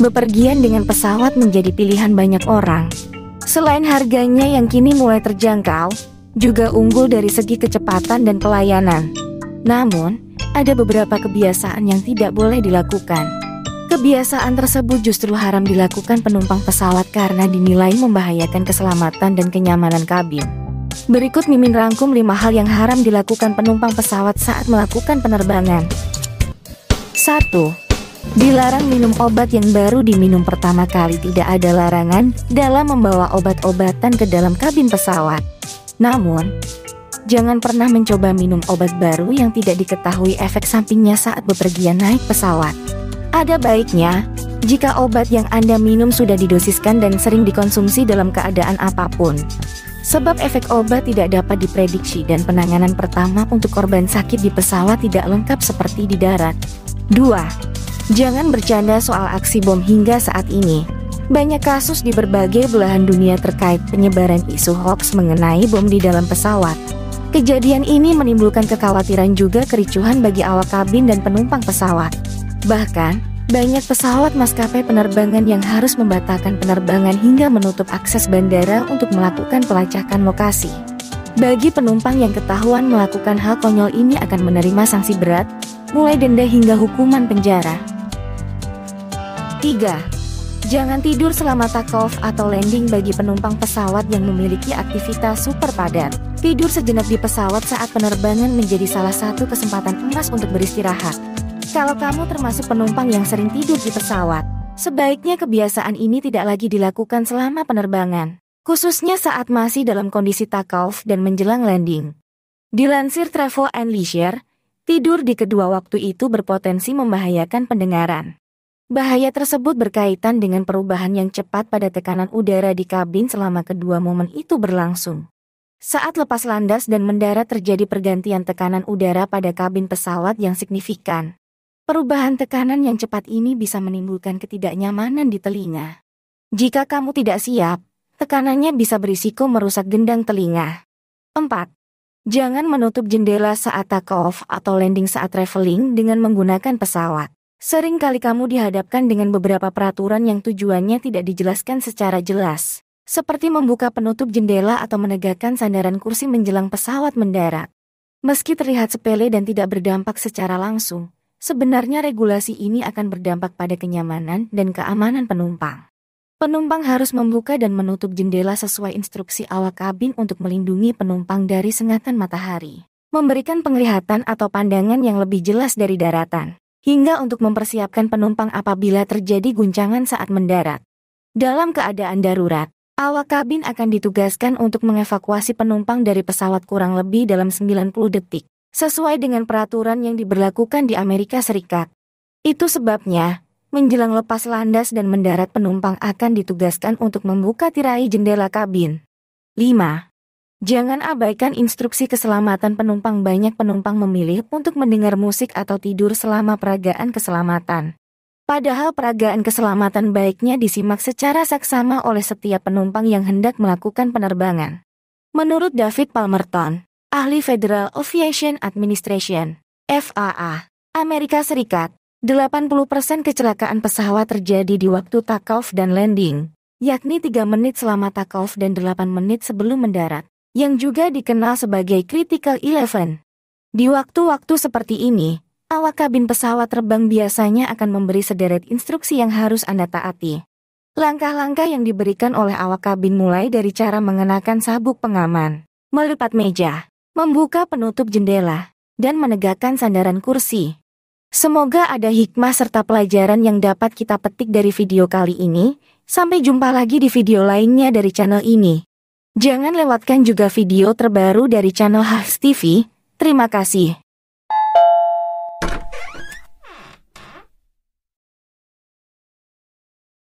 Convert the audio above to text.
bepergian dengan pesawat menjadi pilihan banyak orang. Selain harganya yang kini mulai terjangkau, juga unggul dari segi kecepatan dan pelayanan. Namun, ada beberapa kebiasaan yang tidak boleh dilakukan. Kebiasaan tersebut justru haram dilakukan penumpang pesawat karena dinilai membahayakan keselamatan dan kenyamanan kabin. Berikut Mimin rangkum 5 hal yang haram dilakukan penumpang pesawat saat melakukan penerbangan. 1. Dilarang minum obat yang baru diminum pertama kali. Tidak ada larangan dalam membawa obat-obatan ke dalam kabin pesawat. Namun, jangan pernah mencoba minum obat baru yang tidak diketahui efek sampingnya saat bepergian naik pesawat. Ada baiknya, jika obat yang Anda minum sudah didosiskan dan sering dikonsumsi dalam keadaan apapun. Sebab efek obat tidak dapat diprediksi dan penanganan pertama untuk korban sakit di pesawat tidak lengkap seperti di darat. 2. Jangan bercanda soal aksi bom hingga saat ini. Banyak kasus di berbagai belahan dunia terkait penyebaran isu hoaks mengenai bom di dalam pesawat. Kejadian ini menimbulkan kekhawatiran juga kericuhan bagi awak kabin dan penumpang pesawat. Bahkan, banyak pesawat maskapai penerbangan yang harus membatalkan penerbangan hingga menutup akses bandara untuk melakukan pelacakan lokasi. Bagi penumpang yang ketahuan melakukan hal konyol ini akan menerima sanksi berat, mulai denda hingga hukuman penjara. 3. Jangan tidur selama take-off atau landing. Bagi penumpang pesawat yang memiliki aktivitas super padat, tidur sejenak di pesawat saat penerbangan menjadi salah satu kesempatan emas untuk beristirahat. Kalau kamu termasuk penumpang yang sering tidur di pesawat, sebaiknya kebiasaan ini tidak lagi dilakukan selama penerbangan, khususnya saat masih dalam kondisi take-off dan menjelang landing. Dilansir Travel + Leisure, tidur di kedua waktu itu berpotensi membahayakan pendengaran. Bahaya tersebut berkaitan dengan perubahan yang cepat pada tekanan udara di kabin selama kedua momen itu berlangsung. Saat lepas landas dan mendarat terjadi pergantian tekanan udara pada kabin pesawat yang signifikan. Perubahan tekanan yang cepat ini bisa menimbulkan ketidaknyamanan di telinga. Jika kamu tidak siap, tekanannya bisa berisiko merusak gendang telinga. 4. Jangan menutup jendela saat take-off atau landing saat traveling dengan menggunakan pesawat. Sering kali kamu dihadapkan dengan beberapa peraturan yang tujuannya tidak dijelaskan secara jelas, seperti membuka penutup jendela atau menegakkan sandaran kursi menjelang pesawat mendarat. Meski terlihat sepele dan tidak berdampak secara langsung, sebenarnya regulasi ini akan berdampak pada kenyamanan dan keamanan penumpang. Penumpang harus membuka dan menutup jendela sesuai instruksi awak kabin untuk melindungi penumpang dari sengatan matahari, memberikan penglihatan atau pandangan yang lebih jelas dari daratan, hingga untuk mempersiapkan penumpang apabila terjadi guncangan saat mendarat. Dalam keadaan darurat, awak kabin akan ditugaskan untuk mengevakuasi penumpang dari pesawat kurang lebih dalam 90 detik, sesuai dengan peraturan yang diberlakukan di Amerika Serikat. Itu sebabnya, menjelang lepas landas dan mendarat penumpang akan ditugaskan untuk membuka tirai jendela kabin. 5. Jangan abaikan instruksi keselamatan penumpang. Banyak penumpang memilih untuk mendengar musik atau tidur selama peragaan keselamatan. Padahal peragaan keselamatan baiknya disimak secara saksama oleh setiap penumpang yang hendak melakukan penerbangan. Menurut David Palmerton, ahli Federal Aviation Administration, FAA, Amerika Serikat, 80% kecelakaan pesawat terjadi di waktu take-off dan landing, yakni 3 menit selama take-off dan 8 menit sebelum mendarat, yang juga dikenal sebagai Critical 11. Di waktu-waktu seperti ini, awak kabin pesawat terbang biasanya akan memberi sederet instruksi yang harus Anda taati. Langkah-langkah yang diberikan oleh awak kabin mulai dari cara mengenakan sabuk pengaman, melipat meja, membuka penutup jendela, dan menegakkan sandaran kursi. Semoga ada hikmah serta pelajaran yang dapat kita petik dari video kali ini. Sampai jumpa lagi di video lainnya dari channel ini. Jangan lewatkan juga video terbaru dari channel Hars TV. Terima kasih.